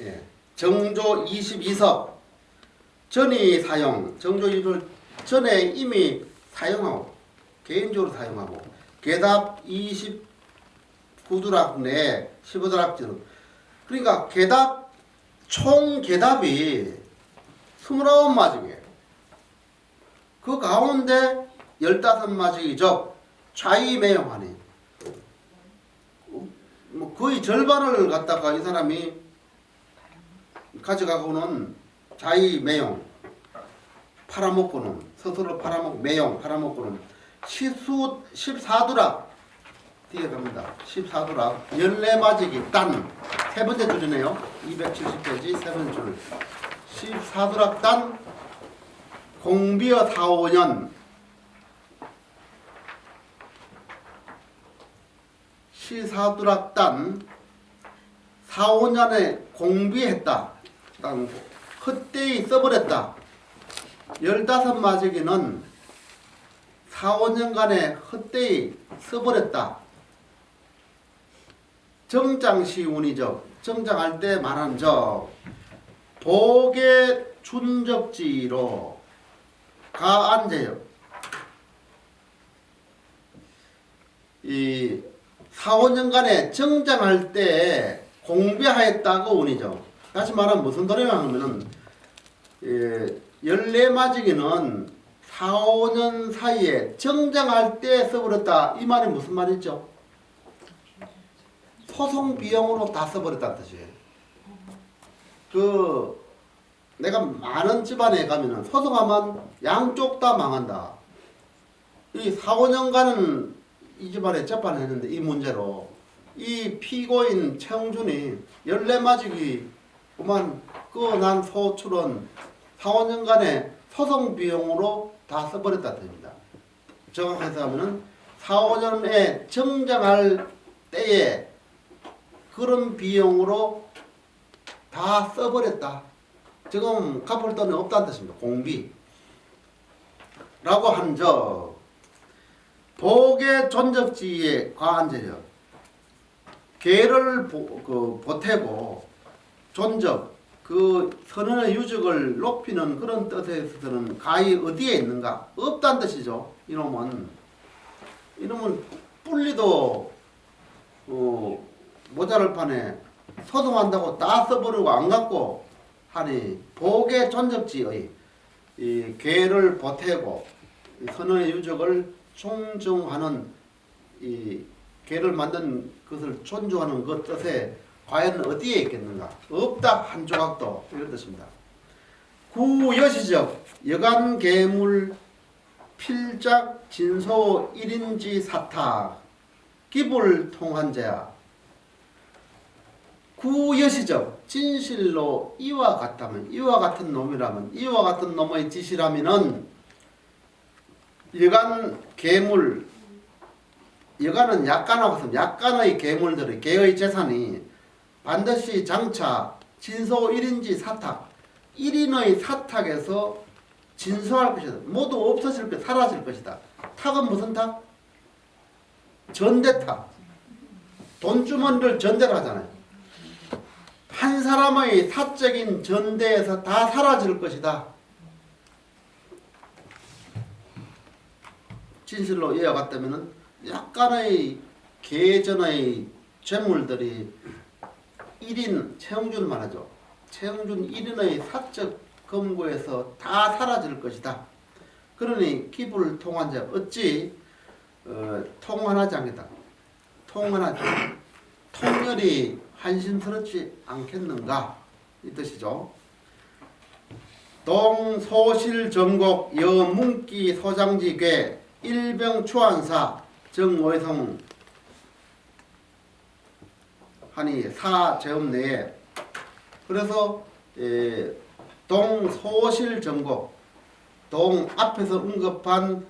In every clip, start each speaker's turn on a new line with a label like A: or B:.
A: 예. 정조 22석 전이 사용, 정조 22석 전에 이미 사용하고 개인적으로 사용하고 개답 29두락 내 15두락지는 그러니까 개답 총 개답이 29마직이에요. 그 가운데 15마직이 즉 좌이매용하니 뭐 거의 절반을 갖다가 이 사람이 가져가고는 좌이매용 팔아먹고는 스스로 매용 팔아먹고는 시수 14두락 뒤에 갑니다. 14두락 14마직이 단 세 번째 줄이네요. 270페이지 세 번째 줄 14두락 단 공비어 4, 5년 14두락 단 4, 5년에 공비했다. 단 헛되이 써버렸다. 15마지기는 4, 5년간에 헛되이 써버렸다. 정장시운이적 정장할 때 말하는 적 복의 준적지로 가안제요. 이 4, 5년간에 정장할 때 공비하였다고 운이죠. 다시 말하면 무슨 소리냐 하면은 14마지기는 4, 5년 사이에 정장할 때 써버렸다. 이 말이 무슨 말이죠? 소송 비용으로 다 써버렸다는 뜻이에요. 내가 많은 집안에 가면은 소송하면 양쪽 다 망한다. 이 4, 5년간은 이 집안에 재판했는데 이 문제로 이 피고인 최홍준이 14마지기 그만 난 소출은 4, 5년간의 소송 비용으로 다 써버렸다는 뜻입니다. 정확해서 하면은 4, 5년에 정장할 때에 그런 비용으로 다 써버렸다. 지금 갚을 돈이 없다는 뜻입니다. 공비. 라고 한 적 복의 존적지에 과한제력 계를 보태고 존적 선언의 유적을 높이는 그런 뜻에서는 가히 어디에 있는가? 없다는 뜻이죠. 이놈은 뿔리도 모자랄 판에 소송한다고 다 써버리고 안 갖고 하니 복의 존적지의 이 계를 보태고 선언의 유적을 존중하는 이 계를 만든 것을 존중하는 그 뜻에 과연 어디에 있겠는가? 없다 한 조각도 이런 뜻입니다. 구여시적 여간 계물 필작 진소 1인지 사탁 기불 통한제야. 구여시적 진실로 이와 같다면 이와 같은 놈이라면 이와 같은 놈의 짓이라면은 여간 계물 여간은 약간하고 같은 약간의 계물들의 계의 재산이 반드시 장차 진소 1인지 사탁 1인의 사탁에서 진소할 것이다. 모두 없어질 것 사라질 것이다. 탁은 무슨 탁? 전대탁. 돈주머니를 전대를 하잖아요. 한 사람의 사적인 전대에서 다 사라질 것이다. 진실로 이와 같다면은 약간의 계전의 재물들이 1인 최홍준 말하죠. 최홍준 1인의 사적 검거에서 다 사라질 것이다. 그러니 기부를 통한 자 어찌 통한하지 않겠다. 통렬이 한심스럽지 않겠는가 이 뜻이죠. 동소실정곡 여문기 소장지괴 일병추한사 정오성 하니 사제업 내에 그래서 동소실정곡 동 앞에서 언급한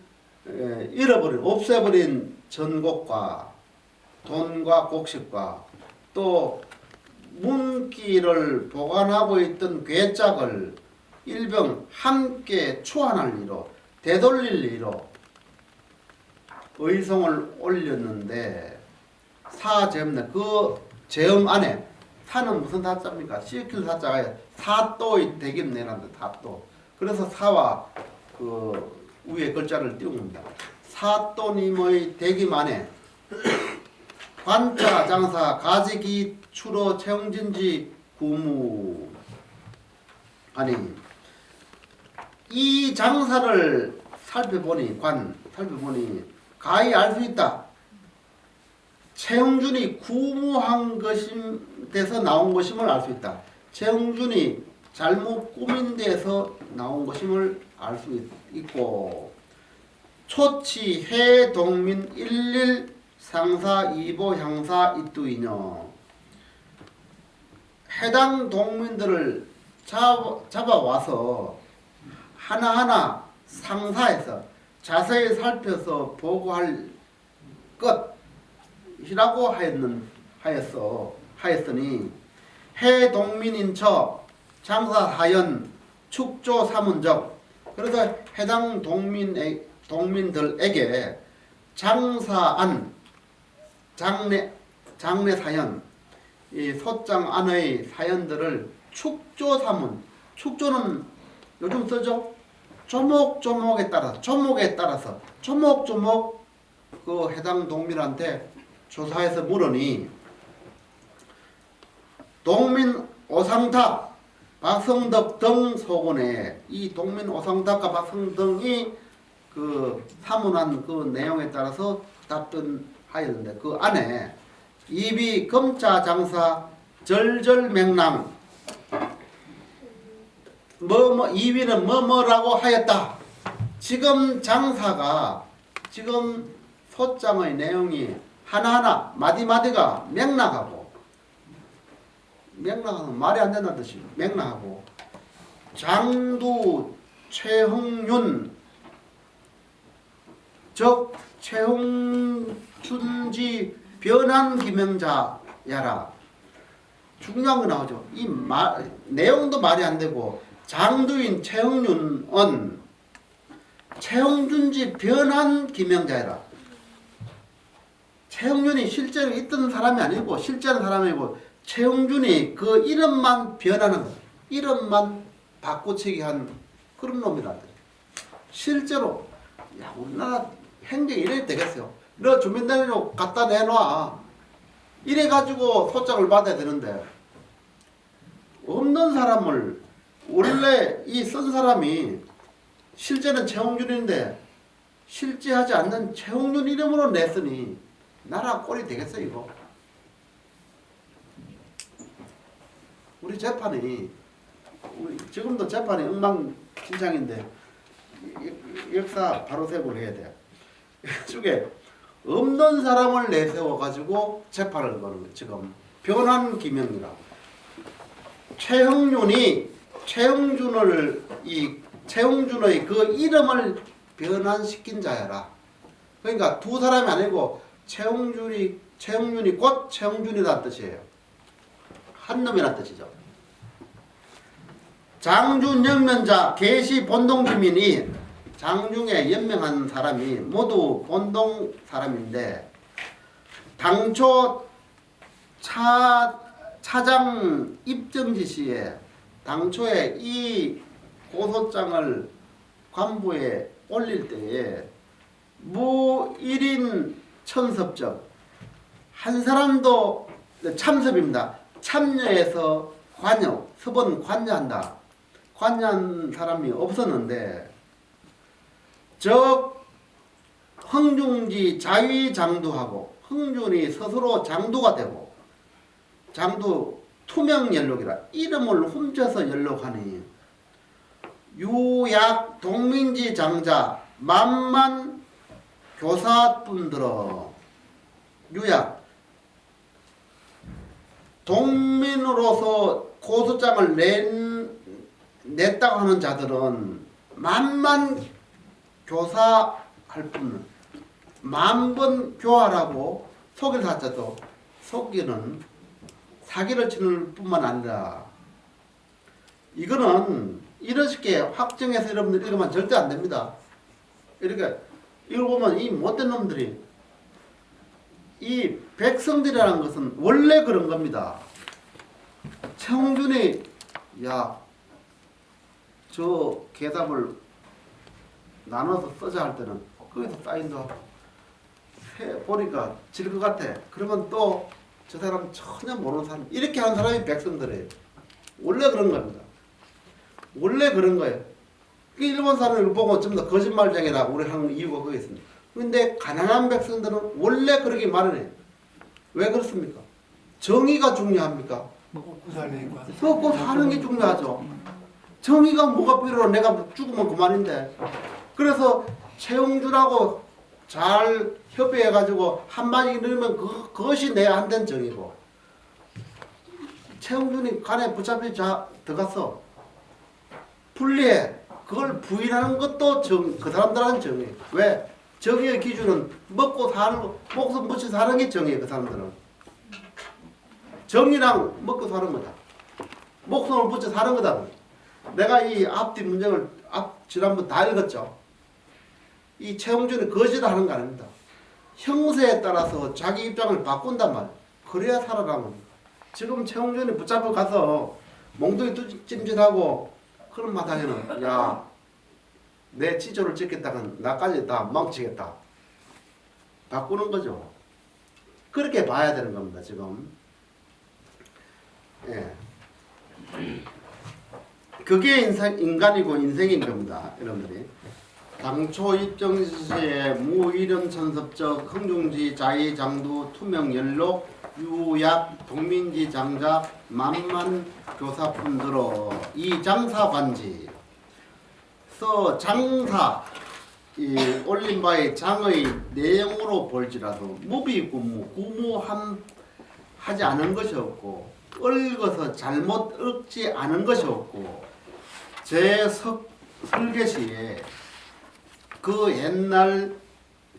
A: 잃어버린 없애버린 전곡과 돈과 곡식과 또 문기를 보관하고 있던 괴짝을 일병 함께 추환할 리로 되돌릴 리로 의성을 올렸는데 사제엄내 그 제엄 안에 사는 무슨 사자입니까? 시킬 사자가 사또의 대기를 내란다. 사또. 그래서 사와 그 위에 글자를 띄운 겁니다. 사또님의 대기만에 관자 장사 가지기 추로 채용진지 구무. 아니 이 장사를 살펴보니 가히 알 수 있다. 최흥준이 구무한 것임 데서 나온 것임을 알 수 있다. 최흥준이 잘못 꾸민 데서 나온 것임을 알 수 있고 초치 해동민 일일 상사 이보 향사 이뚜이녀. 해당 동민들을 잡아와서 하나하나 상사해서 자세히 살펴서 보고할 것이라고 하였으니 해동민인 척 장사하연 축조 삼은적. 그래서 해당 동민들에게 장사한 장례 사연, 이 소장 안의 사연들을 축조 삼은. 축조는 요즘 쓰죠. 조목조목에 따라서 조목조목 그 해당 동민한테 조사해서 물으니 동민 오상탁, 박성덕 등 소곤에 이 동민 오상탁과 박성덕이 그 사문한 그 내용에 따라서 답변하였는데 그 안에 입이 검자 장사 절절맹랑 이위는 뭐라고 하였다. 지금 장사가 지금 소장의 내용이 하나하나 마디마디가 맥락하고 말이 안 된다는 뜻이 맥락하고 장두 최흥윤 즉 최흥준지 변한 기명자야라. 중요한 거 나오죠. 이 내용도 말이 안 되고 장두인 최흥윤은 최흥준지 변한 기명자야라. 최흥준이 실제로 있던 사람이 아니고 실제는 사람이고 최흥준이 그 이름만 변하는 것, 이름만 바꾸치기 한 그런 놈이다. 실제로 야 우리나라 행정이 이래야 되겠어요. 너 주민등록으로 갖다 내놔. 이래가지고 소장을 받아야 되는데 없는 사람을 원래 이 쓴 사람이 실제는 최홍준인데 실제하지 않는 최홍준 이름으로 냈으니 나라 꼴이 되겠어 이거. 우리 재판이 지금도 재판이 엉망진창인데 역사 바로 세고를 해야 돼. 이쪽에 없는 사람을 내세워 가지고 재판을 거는 거예요. 지금 변한 기명이라고. 최흥준의 그 이름을 변환시킨 자야라. 그러니까 두 사람이 아니고 최흥준이 곧 최흥준이라는 뜻이에요. 한 놈이라는 뜻이죠. 장준 영면자 계시 본동주민이 장중에 연명한 사람이 모두 본동 사람인데 당초 차장 입정지 시에 당초에 이 고소장을 관부에 올릴 때에 무 1인 천섭적 한 사람도 참섭입니다. 참여해서 서번 관여한 사람이 없었는데 즉 흥중지 자위장두하고 흥준이 스스로 장두가 되고 장두 투명연록이라 이름을 훔쳐서 연록하니 유약 동민지 장자 만만 교사분들어 유약 동민으로서 고소장을 냈다고 하는 자들은 만만 교사할 뿐 만번 교화라고 속일 사자도 속기는 사기를 치는 뿐만 아니라 이거는 이렇게 확정해서 여러분들 읽으면 절대 안 됩니다. 이렇게 이걸 보면 이 못된 놈들이 이 백성들이라는 것은 원래 그런 겁니다. 최홍준이 야, 저 계답을 나눠서 쓰자 할 때는 거기서 사인도 하고 보니까 질 것 같아. 그러면 또 저 사람 전혀 모르는 사람 이렇게 하는 사람이 백성들이에요. 원래 그런 겁니다. 원래 그런 거예요. 그 일본 사람을 보고 좀 더 거짓말쟁이라고 우리 하는 이유가 거기 있습니다. 근데 가난한 백성들은 원래 그렇게 말을 해요. 왜 그렇습니까? 정의가 중요합니까?
B: 먹고 살니까.
A: 먹고 사는 게 중요하죠. 정의가 뭐가 필요로 내가 죽으면 그만인데. 그래서 최용준하고 잘 협의해가지고 한마디 넣으면 그것이 내 한된 정의고. 최용준이 간에 붙잡혀 들어갔어. 분리해. 그걸 부인하는 것도 그 사람들한테 정의. 왜? 정의의 기준은 먹고 사는 거, 목숨 붙여 사는 게 정의예요. 그 사람들은. 정의랑 먹고 사는 거다. 목숨을 붙여 사는 거다. 내가 이 앞뒤 문장을 지난번 다 읽었죠. 이 최홍준이 거짓하는 거 아닙니다. 형세에 따라서 자기 입장을 바꾼단 말이에요. 그래야 살아남은 거예요. 지금 최홍준이 붙잡혀 가서 몽둥이 찜질하고 그런 마당에는 야, 내 지조를 찍겠다간 나까지 다 망치겠다. 바꾸는 거죠. 그렇게 봐야 되는 겁니다. 지금. 예. 그게 인간이고 인생인 겁니다. 여러분들이. 당초 입정시에 무이념천섭적 흥중지 자의장두 투명연록 유약 동민지 장자 만만 교사품들어 이 장사관지 서 장사 이 올린 바의 장의 내용으로 볼지라도 무비구무 구무함 하지 않은 것이 없고 얽어서 잘못 얽지 않은 것이 없고 제 설계시에 그 옛날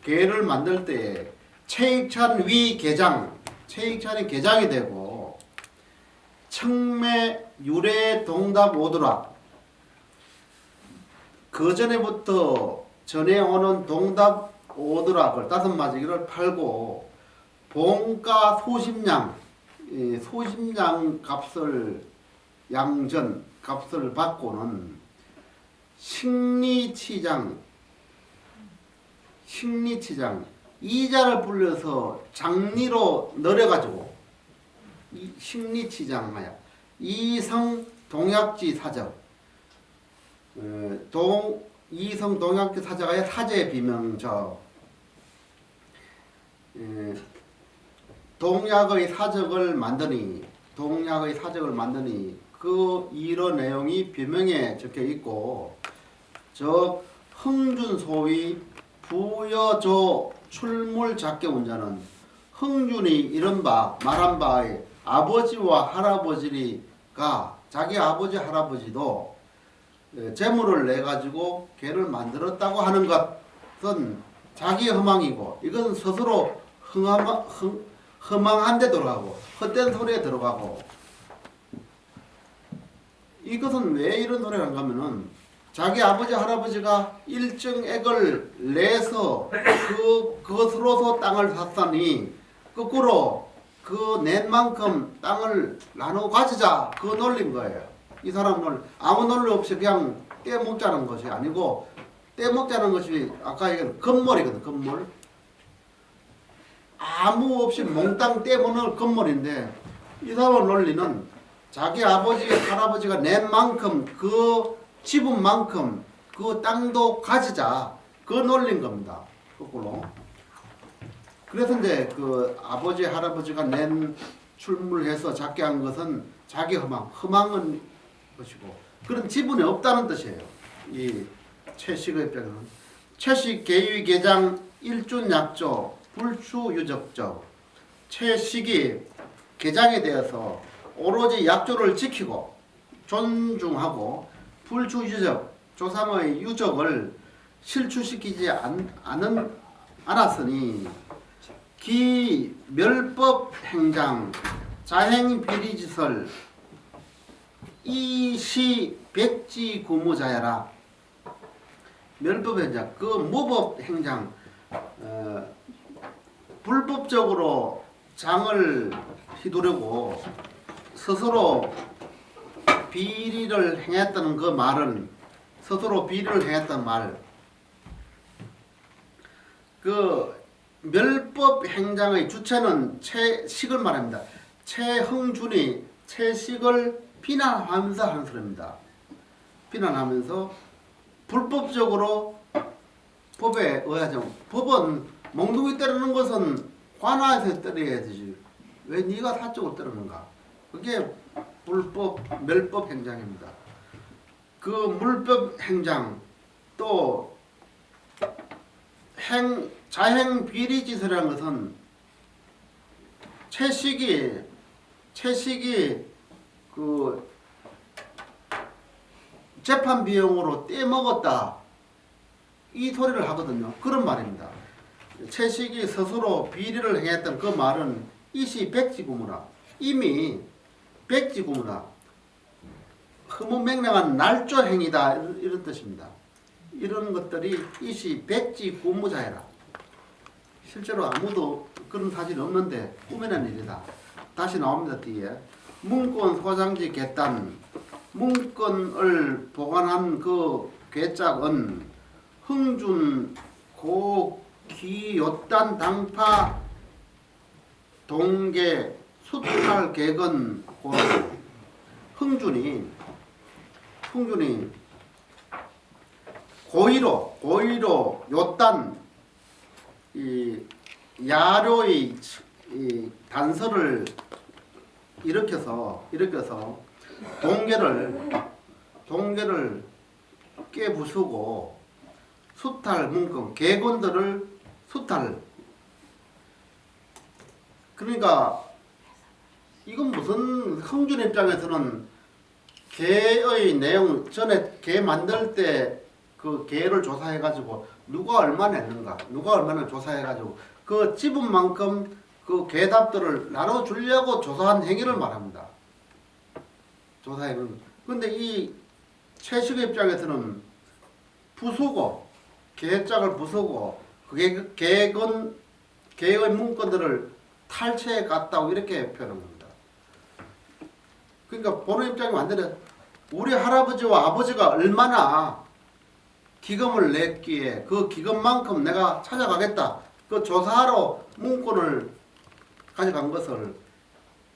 A: 계를 만들 때 최익찬 위 계장, 최익찬이 계장이 되고 청매 유래 동답 오더락 그 전에부터 전해오는 동답 오더락을 5마지기를 팔고 봉가 소심양 소심양 값을 양전 값을 받고는 식리치장 이자를 불려서 장리로 늘어가지고 이 식리치장 마야 이성 동약지 사적 이성 동약지 사적의 사제 비명적 동약의 사적을 만드니 그 이런 내용이 비명에 적혀 있고 저 흥준 소위 부여조 출물 작게 운자는 흥준이 이른바 말한 바의 아버지와 할아버지가 자기 아버지 할아버지도 재물을 내 가지고 개를 만들었다고 하는 것은 자기 허망이고 이건 스스로 허망한 데 들어가고 헛된 소리에 들어가고 이것은 왜 이런 소리를 한가 하면은 자기 아버지 할아버지가 일정액을 내서 그것으로서 땅을 샀으니 거꾸로 그 낸 만큼 땅을 나누어 가지자 그 논리인 거예요. 이 사람을 아무 논리 없이 그냥 떼먹자는 것이 아니고 떼먹자는 것이 아까 얘기한 건물이거든. 건물. 아무 없이 몽땅 떼먹는 건물인데 이 사람 논리는 자기 아버지 할아버지가 낸 만큼 그 지분만큼 그 땅도 가지자 그 논리인 겁니다. 거꾸로. 그래서 이제 그 아버지 할아버지가 낸 출물해서 작게 한 것은 자기 허망은 것이고 그런 지분이 없다는 뜻이에요. 이 최식의 입장에는 최식 계위 계장 일준 약조 불추 유적적 최식이 계장에 대해서 오로지 약조를 지키고 존중하고 불추 유적 조상의 유적을 실추시키지 않았으니 기 멸법 행장 자행 비리지설 이시 백지 구무자야라 멸법 행장 그 무법 행장 불법적으로 장을 휘두르고 스스로 비리를 행했다는 그 말은 스스로 비리를 행했다는 말. 그 멸법 행장의 주체는 채식을 말합니다. 최흥준이 채식을 비난하면서 하는 소리입니다. 비난하면서 불법적으로 법에 의하죠. 법은 몽둥이 때리는 것은 관아에서 때려야 되지. 왜 네가 사적으로 때리는가? 그게 불법 멸법 행장입니다. 그 물법 행장 또 자행 비리짓이라는 것은 채식이 그 재판 비용으로 떼먹었다 이 소리를 하거든요. 그런 말입니다. 채식이 스스로 비리를 행했던 그 말은 이시 백지구무라. 이미 백지구무라. 허무맹랑한 날조 행위다 이런 뜻입니다. 이런 것들이 이시 백지구무자해라. 실제로 아무도 그런 사실이 없는데 꾸며낸 일이다. 다시 나옵니다. 뒤에 문권 소장지 객단 문건을 보관한 그 괴짝은 흥준 고기요단 당파 동계 수탈 객은 흥준이 고의로 요단 이 야료의 이 단서를 일으켜서 동계를 깨부수고 수탈 문건 객원들을 수탈. 그러니까 이건 무슨 흥준 입장에서는 개의 내용 전에 개 만들 때 그 개를 조사해 가지고 누가 얼마 냈는가 누가 얼마나 조사해 가지고 그 집은 만큼 그 개답들을 나눠 주려고 조사한 행위를 말합니다. 조사해는. 근데 이 채식 입장에서는 부수고 계획장을 부수고 그게 개의 문건들을 탈취해 갔다고 이렇게 표현합니다. 그러니까 보는 입장이 완전히 우리 할아버지와 아버지가 얼마나 기금을 냈기에 그 기금만큼 내가 찾아가겠다. 그 조사하러 문건을 가져간 것을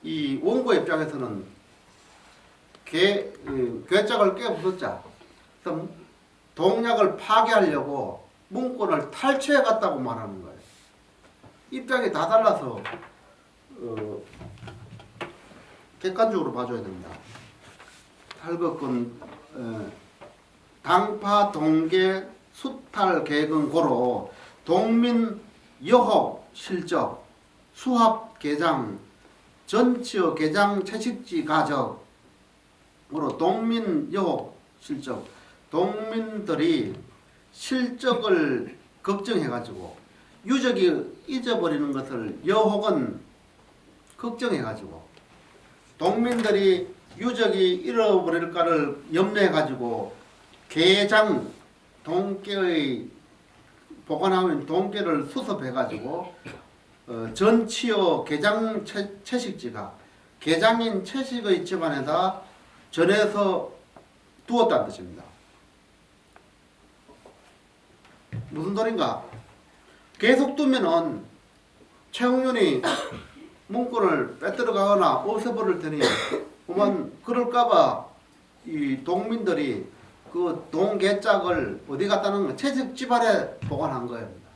A: 이 원고 입장에서는 괴짝을 깨부쉈자. 그래서 동약을 파괴하려고 문건을 탈취해 갔다고 말하는 거예요. 입장이 다 달라서 객관적으로 봐줘야 됩니다. 탈거권 당파 동계 수탈 계획은 고로 동민 여호 실적 수합 개장 전치어 개장 채식지 가적으로 동민 여호 실적 동민들이 실적을 걱정해가지고 유적이 잊어버리는 것을 여혹은 걱정해가지고 동민들이 유적이 잃어버릴까를 염려해가지고 개장 동계의 보관하면 동계를 수습해가지고 전치어 개장 채식지가 개장인 채식의 집안에다 전해서 두었다는 뜻입니다. 무슨 소린가? 계속 두면은 최홍윤이 문건을 빼들어가거나 없애버릴 테니 그만 그럴까봐 이 동민들이 그 동계짝을 어디 갖다 놓은 거 채식 집안에 보관한 거입니다.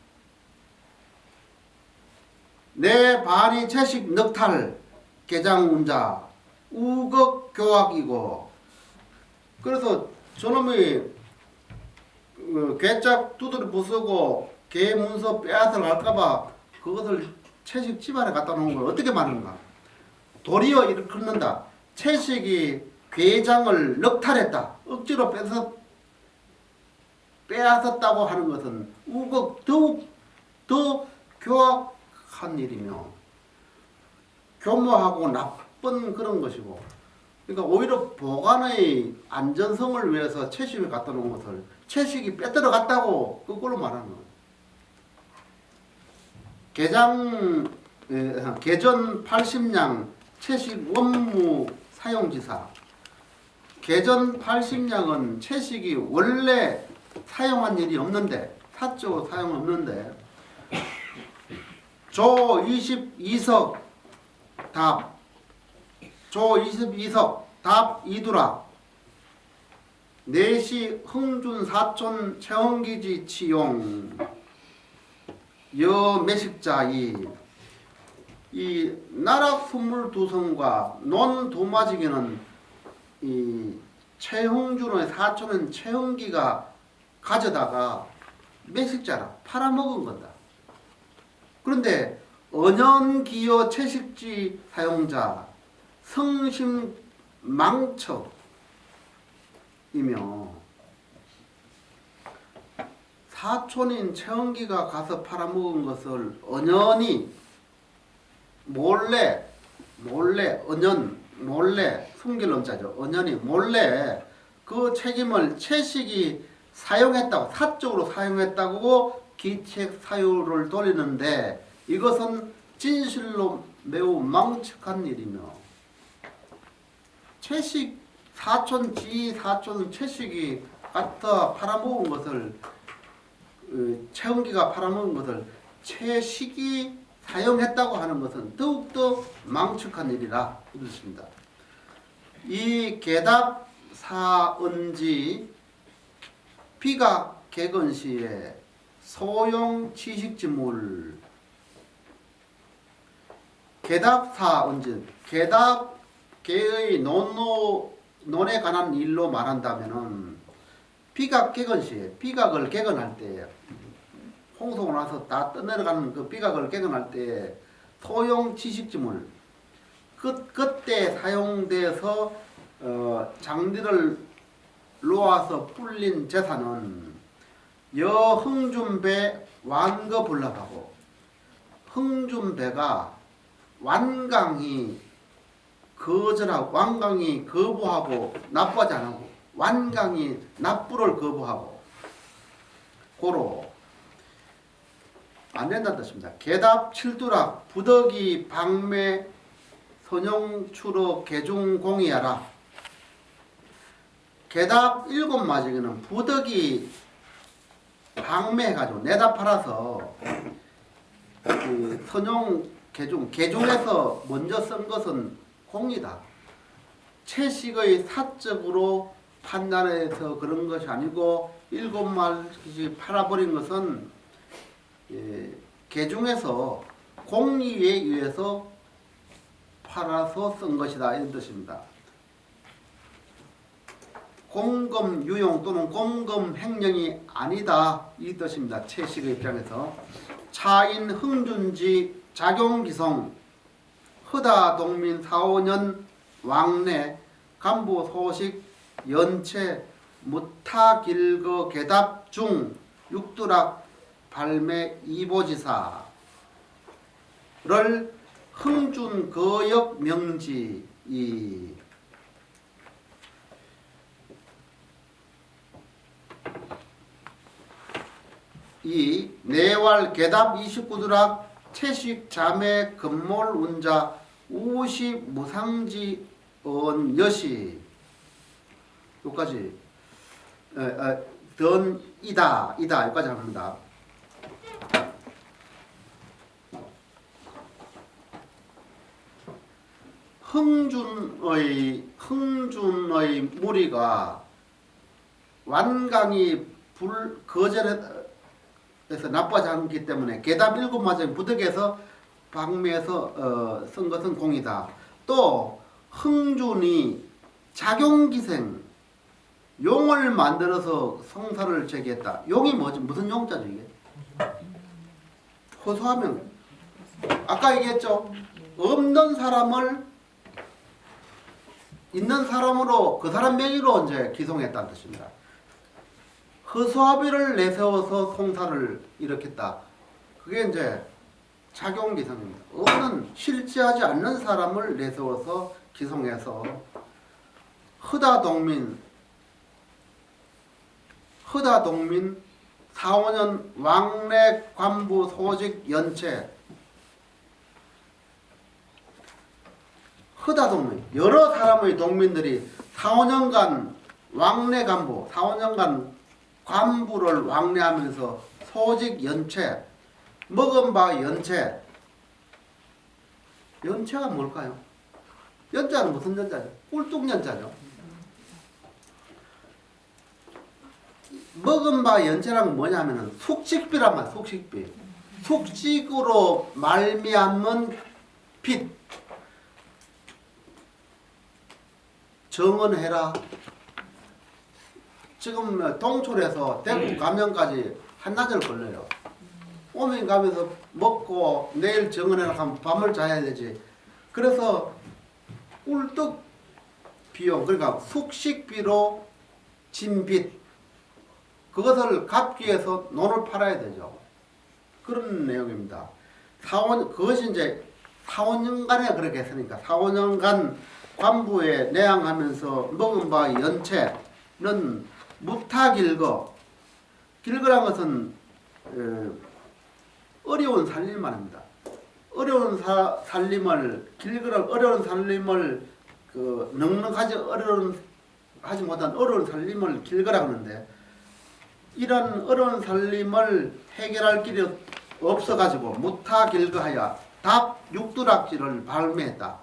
A: 내 반이 채식 넉탈 개장운자 우극 교학이고 그래서 저놈이 괴짝 두드려 부수고 개 문서 빼앗아 갈까봐 그것을 채식 집안에 갖다 놓은 걸 어떻게 말하는가? 도리어 일컫는다. 채식이 괴장을 넉탈했다. 억지로 빼앗았다고 하는 것은 우극 더욱 더 교악한 일이며 교모하고 나쁜 그런 것이고 그러니까 오히려 보관의 안전성을 위해서 채식을 갖다 놓은 것을 채식이 빼들어 갔다고 그걸로 말하는 거예요. 개전 80량 채식 원무 사용지사 개전 80량은 채식이 원래 사용한 일이 없는데 사적으로 사용 없는데 조 22석 답 이두라 내시 흥준 사촌 체험기지 치용 여매식자 이 나락 22성과 논 도마지기는 이 최흥준의 사촌은 최흥기가 가져다가 매식자라 팔아먹은 건다. 그런데 언연기여 채식지 사용자 성심망척이며 사촌인 최흥기가 가서 팔아먹은 것을 언연히 몰래 숨길놈자죠. 언연히 몰래 그 책임을 채식이 사용했다고 사적으로 사용했다고 기책 사유를 돌리는데 이것은 진실로 매우 망측한 일이며 채식 사촌 채식이 갖다 팔아먹은 것을 최흥기가 팔아먹은 것을 채식이 사용했다고 하는 것은 더욱더 망측한 일이라 이렇습니다. 이 개답 사은지 비각 개건시에 소용 취식지물 개답 사은지 개답 개의 논에 관한 일로 말한다면은 비각 개건시에 비각을 개건할 때 홍송을 나서 다 떠내려가는 그 비각을 개건할 때 소용 취식지물 그때 사용돼서 장디를 놓아서 불린 재산은 여흥준배 완거불납하고 흥준배가 완강히 거부하고 납부하지 않고 완강히 납부를 거부하고 고로 안 된다는 뜻입니다. 개답 칠두락 부덕이 방매 선용추로 개중공이하라. 개답 7마지기는 부덕이 방매해가지고 내다 팔아서 그 선용 개중에서 먼저 쓴 것은 공이다. 채식의 사적으로 판단해서 그런 것이 아니고 7마리씩 팔아버린 것은 개중에서 공리에 의해서 팔아서 쓴 것이다 이런 뜻입니다. 공금 유용 또는 공금 횡령이 아니다 이 뜻입니다. 채식의 입장에서 차인 흥준지 작용기성 허다 동민 4, 5년 왕래 간부 소식 연체 무타길거 개답 중 육두락 발매 이보지사를 흥준 거역 명지 이 내왈 개답 29두락 채식 자매 금몰 운자 우시 무상지 언 여시 여기까지 던이다 여기까지 합니다. 흥준의 무리가 완강히 거절해서 나빠지 않기 때문에 개답 7마저 부덕에서 방매에서 쓴 것은 공이다. 또 흥준이 작용기생 용을 만들어서 성사를 제기했다. 용이 뭐지? 무슨 용자죠 이게? 호소하면 아까 얘기했죠. 없는 사람을 있는 사람으로 그 사람 명의로 이제 기송했다는 뜻입니다. 허수아비를 내세워서 송사를 일으켰다. 그게 이제 작용기성입니다. 없는 실제하지 않는 사람을 내세워서 기송해서 허다동민 4, 5년 왕래 관부 소직 연체 허다동민 여러 사람의 동민들이 4~5년간 왕래 간부, 4~5년간 관부를 왕래하면서 소직 연체, 먹은 바 연체. 연체가 뭘까요? 연자는 무슨 연자죠? 꿀뚝연자죠. 먹은 바 연체란 뭐냐면은 숙식비란 말, 숙식비. 숙식으로 말미암은 빚. 정언해라. 지금 동촌에서 대구 가면까지 한나절 걸려요. 오면 가면서 먹고 내일 정언해라 하면 밤을 자야 되지. 그래서 꿀떡 비용, 그러니까 숙식비로 진 빚, 그것을 갚기 위해서 논을 팔아야 되죠. 그런 내용입니다. 그것이 이제 4~5년간에 그렇게 했으니까 4~5년간 관부에 내양하면서 먹은 바 연체는 무타길거. 길거란 것은 어려운 살림 말입니다. 어려운 살림을 어려운 살림을 넉넉하지 하지 못한 어려운 살림을 길거라 하는데, 이런 어려운 살림을 해결할 길이 없어가지고 무타길거하여 답육두락지를 발매했다.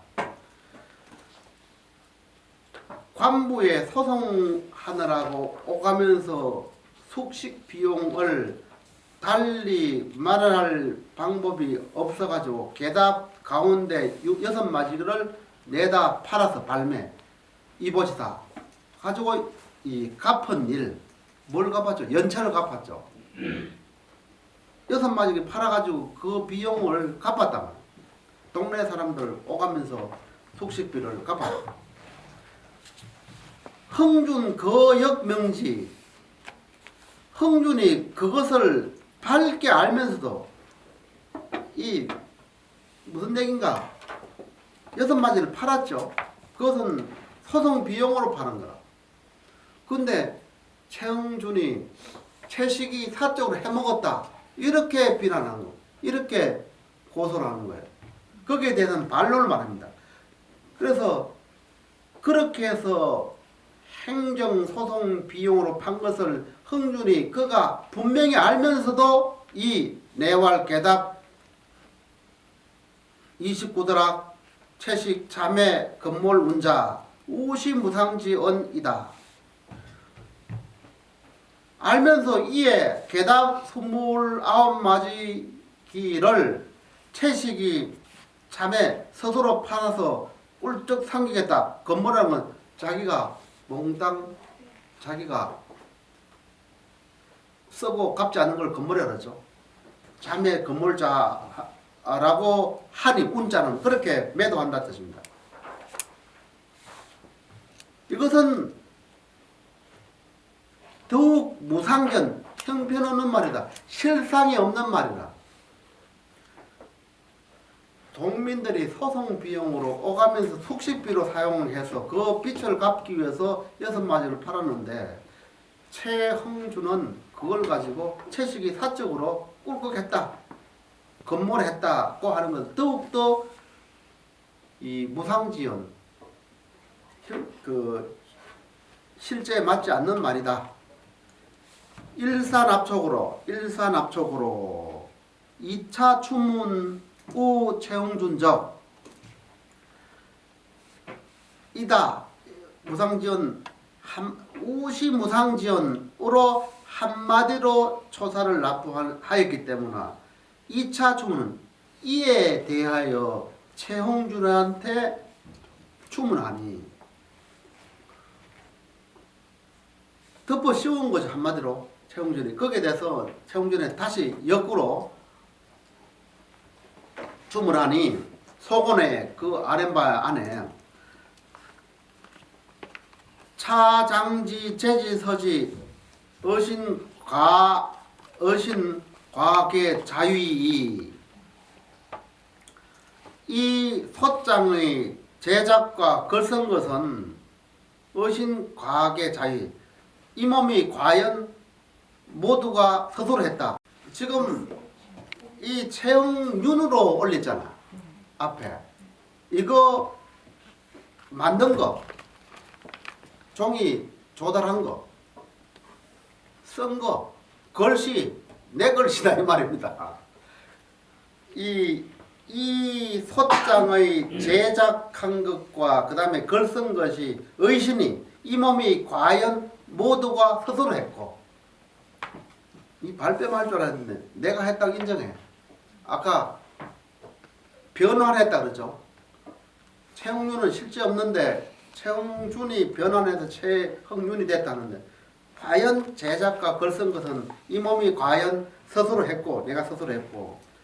A: 관부에 소송하느라고 오가면서 숙식 비용을 달리 마련할 방법이 없어가지고 개답 가운데 6마지를 내다 팔아서 발매. 이보시다. 가지고 이 갚은 일, 뭘 갚았죠? 연차를 갚았죠. 6마지를 팔아가지고 그 비용을 갚았단 말이에요. 동네 사람들 오가면서 숙식비를 갚았다. 흥준 거역명지. 흥준이 그것을 밝게 알면서도 이 무슨 얘기인가? 6마지를 팔았죠. 그것은 소송 비용으로 파는 거라. 근데 최흥준이 채식이 사적으로 해먹었다, 이렇게 비난하는 거, 이렇게 고소를 하는 거예요. 거기에 대해서는 반론을 말합니다. 그래서 그렇게 해서 행정소송 비용으로 판 것을 흥준이 그가 분명히 알면서도 이 내왈 개답 29도락 채식 자매 건몰 운자 우시무상지언이다. 알면서 이에 개답 29마지기를 채식이 자매 스스로 팔아서 꿀쩍 삼기겠다. 건몰이라는 건 자기가 몽땅 자기가 쓰고 갚지 않는 걸 건몰이라고 하죠. 자매 건몰자라고 하니 운자는 그렇게 매도한다 뜻입니다. 이것은 더욱 무상견, 형편없는 말이다. 실상이 없는 말이다. 동민들이 소송 비용으로 오가면서 숙식비로 사용해서 그 빚을 갚기 위해서 6마지를 팔았는데, 최흥준은 그걸 가지고 채식이 사적으로 꿀꺽했다, 건몰했다고 하는 것은 더욱더 이 무상지연, 실제에 맞지 않는 말이다. 일산압촉으로 2차 추문 우 최흥준적 이다. 무상지연 우시 무상지연으로 한마디로 초사를 납부하였기 때문에 2차 추문은 이에 대하여 최흥준한테 추문하니 덮어 씌운 거죠. 한마디로 최흥준이. 거기에 대해서 최흥준이 다시 역으로 추문하니 소곤의 그 아랫바 안에 차장지 제지서지 어신과계 자유이, 이 소장의 제작과 글쓴 것은 어신과계 자유, 이 몸이 과연 모두가 스스로 했다. 지금 이 최흥윤으로 올렸잖아. 앞에 이거 만든 거 종이 조달한 거, 쓴 거, 글씨, 내 글씨다 이 말입니다. 이 소장의 제작한 것과 그 다음에 글 쓴 것이 의신이 이 몸이 과연 모두가 스스로 했고, 이 발뺌할 줄 알았는데 내가 했다고 인정해. 아까 변환했다 그러죠. 최홍준은 실제 없는데 최홍준이 변환해서 최홍준이 됐다는데, 과연 제작과 글 쓴 것은 이 몸이 과연 스스로 했고 내가 스스로 했고,